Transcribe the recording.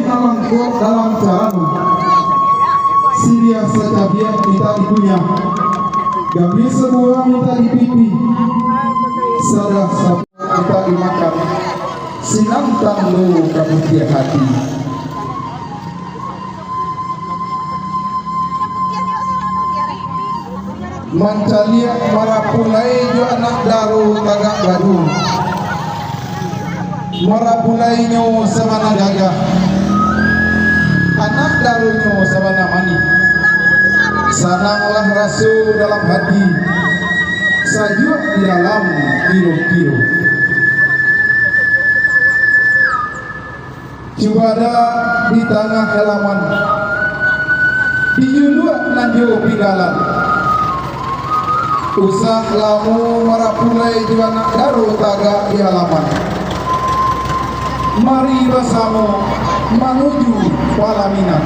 alam kuat dalam caramu. Siria secabiak minta di dunia, gambi semua minta di pipi, sadah sapu minta dimakan, sinantang lu kabutia hati. Mancaliak marapulai jo anak daru tagak badu, marapulai nyo samana gagah, anak daru nyo samana mani. Sananglah rasul dalam hati, sajuk di dalam kiro-kiro. Cubada di tengah halaman, di yuluak nanjo pigalan. Usah lamu marapulai juanak daru taga di halaman. Mari bersama menuju Palaminan.